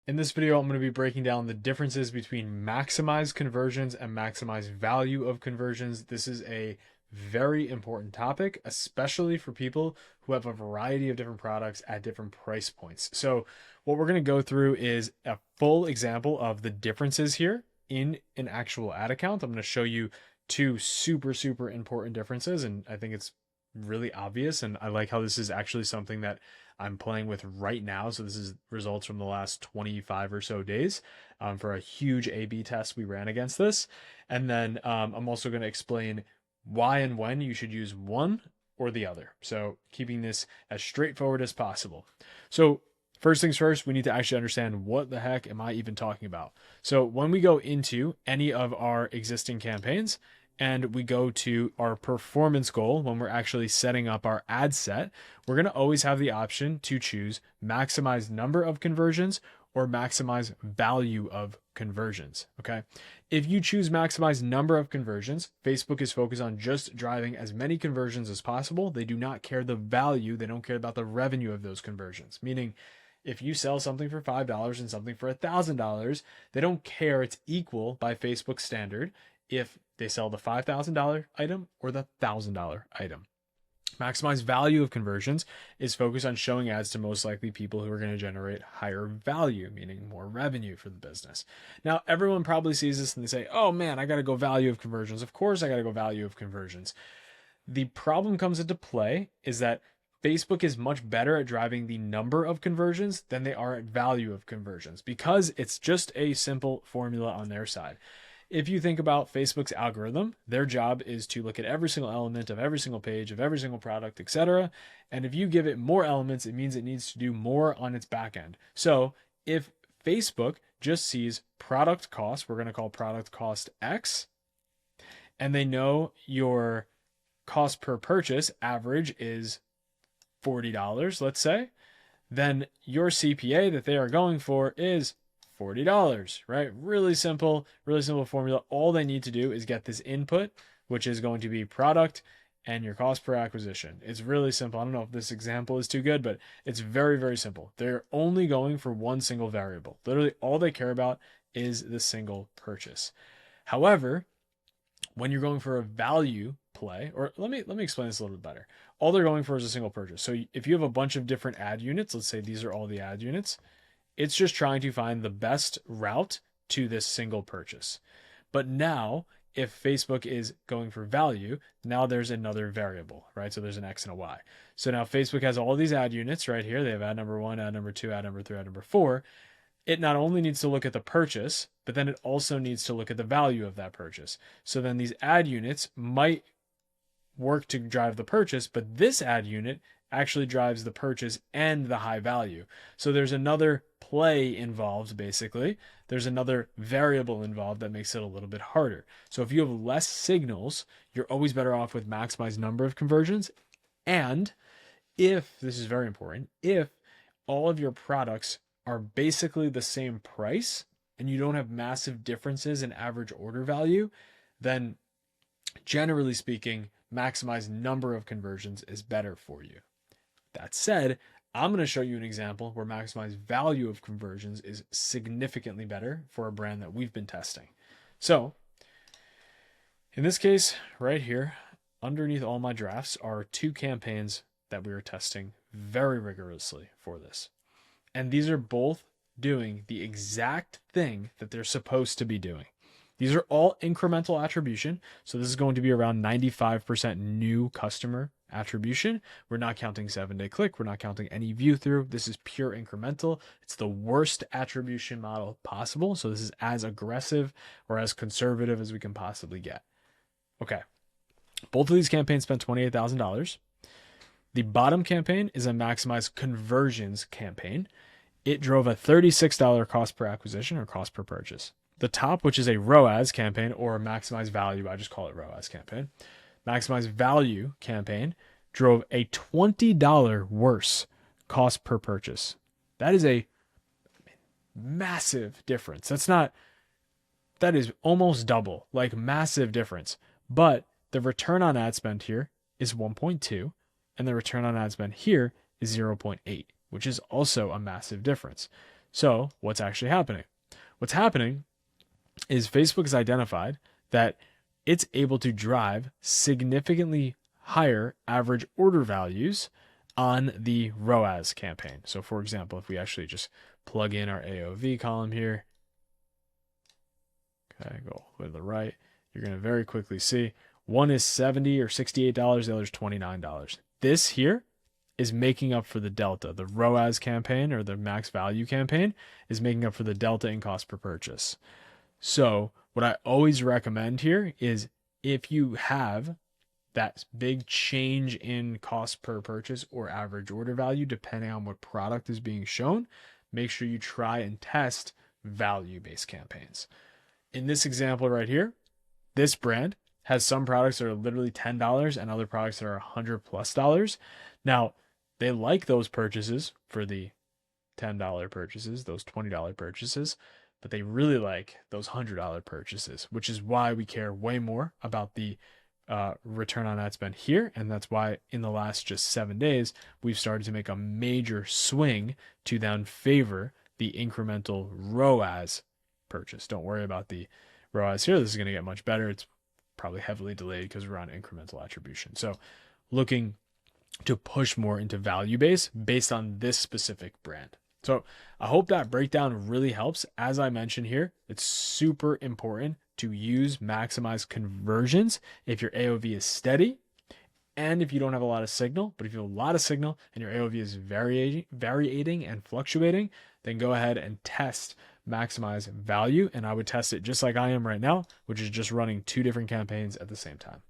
In this video, I'm going to be breaking down the differences between maximize conversions and maximize value of conversions. This is a very important topic, especially for people who have a variety of different products at different price points. So what we're going to go through is a full example of the differences here in an actual ad account. I'm going to show you two super important differences, and I think it's really obvious, and I like how this is actually something that I'm playing with right now. So this is results from the last 25 or so days for a huge A/B test we ran against this. And then I'm also going to explain why and when you should use one or the other. So keeping this as straightforward as possible. So first things first, we need to actually understand what the heck am I even talking about. So when we go into any of our existing campaigns, and we go to our performance goal when we're actually setting up our ad set, we're going to always have the option to choose maximize number of conversions or maximize value of conversions. Okay. If you choose maximize number of conversions, Facebook is focused on just driving as many conversions as possible. They do not care the value. They don't care about the revenue of those conversions. Meaning, if you sell something for $5 and something for $1,000, they don't care. It's equal by Facebook standard if they sell the $5,000 item or the $1,000 item. Maximize value of conversions is focused on showing ads to most likely people who are going to generate higher value, meaning more revenue for the business. Now, everyone probably sees this and they say, oh man, I got to go value of conversions. Of course, I got to go value of conversions. The problem comes into play is that Facebook is much better at driving the number of conversions than they are at value of conversions because it's just a simple formula on their side. If you think about Facebook's algorithm, their job is to look at every single element of every single page of every single product, etc. And if you give it more elements, it means it needs to do more on its back end. So if Facebook just sees product cost, we're going to call product cost X, and they know your cost per purchase average is $40, let's say, then your CPA that they are going for is $40, right? Really simple formula. All they need to do is get this input, which is going to be product and your cost per acquisition. It's really simple. I don't know if this example is too good, but it's very simple. They're only going for one single variable. Literally all they care about is the single purchase. However, when you're going for a value play, or let me explain this a little bit better. All they're going for is a single purchase. So if you have a bunch of different ad units, let's say these are all the ad units, it's just trying to find the best route to this single purchase. But now, if Facebook is going for value, now there's another variable, right? So there's an X and a Y. So now Facebook has all these ad units right here. They have ad number 1, ad number 2, ad number 3, ad number 4. It not only needs to look at the purchase, but then it also needs to look at the value of that purchase. So then these ad units might work to drive the purchase, but this ad unit actually drives the purchase and the high value. So there's another play involved, basically. There's another variable involved that makes it a little bit harder. So if you have less signals, you're always better off with maximized number of conversions. And if, this is very important, if all of your products are basically the same price and you don't have massive differences in average order value, then generally speaking, maximize number of conversions is better for you. That said, I'm going to show you an example where maximize value of conversions is significantly better for a brand that we've been testing. So in this case right here, underneath all my drafts are two campaigns that we are testing very rigorously for this. And these are both doing the exact thing that they're supposed to be doing. These are all incremental attribution. So this is going to be around 95% new customer attribution. We're not counting 7-day click. We're not counting any view through. This is pure incremental. It's the worst attribution model possible. So this is as aggressive or as conservative as we can possibly get. Okay. Both of these campaigns spent $28,000. The bottom campaign is a maximize conversions campaign. It drove a $36 cost per acquisition or cost per purchase. The top, which is a ROAS campaign or maximize value, I just call it ROAS campaign. Maximize value campaign drove a $20 worse cost per purchase. That is a massive difference. That is almost double, like massive difference. But the return on ad spend here is 1.2 and the return on ad spend here is 0.8, which is also a massive difference. So what's actually happening? What's happening is Facebook has identified that it's able to drive significantly higher average order values on the ROAS campaign. So for example, if we actually just plug in our AOV column here, okay, go to the right, you're going to very quickly see one is $70 or $68, the other is $29. This here is making up for the delta. The ROAS campaign, or the max value campaign, is making up for the delta in cost per purchase. So what I always recommend here is, if you have that big change in cost per purchase or average order value, depending on what product is being shown, make sure you try and test value-based campaigns. In this example right here, this brand has some products that are literally $10 and other products that are $100+. Now, they like those purchases for the $10 purchases, those $20 purchases, but they really like those $100 purchases, which is why we care way more about the return on ad spend here. And that's why in the last just 7 days, we've started to make a major swing to then favor the incremental ROAS purchase. Don't worry about the ROAS here. This is going to get much better. It's probably heavily delayed because we're on incremental attribution. So looking to push more into value based on this specific brand. So I hope that breakdown really helps. As I mentioned here, it's super important to use maximize conversions if your AOV is steady and if you don't have a lot of signal. But if you have a lot of signal and your AOV is varying and fluctuating, then go ahead and test maximize value. And I would test it just like I am right now, which is just running 2 different campaigns at the same time.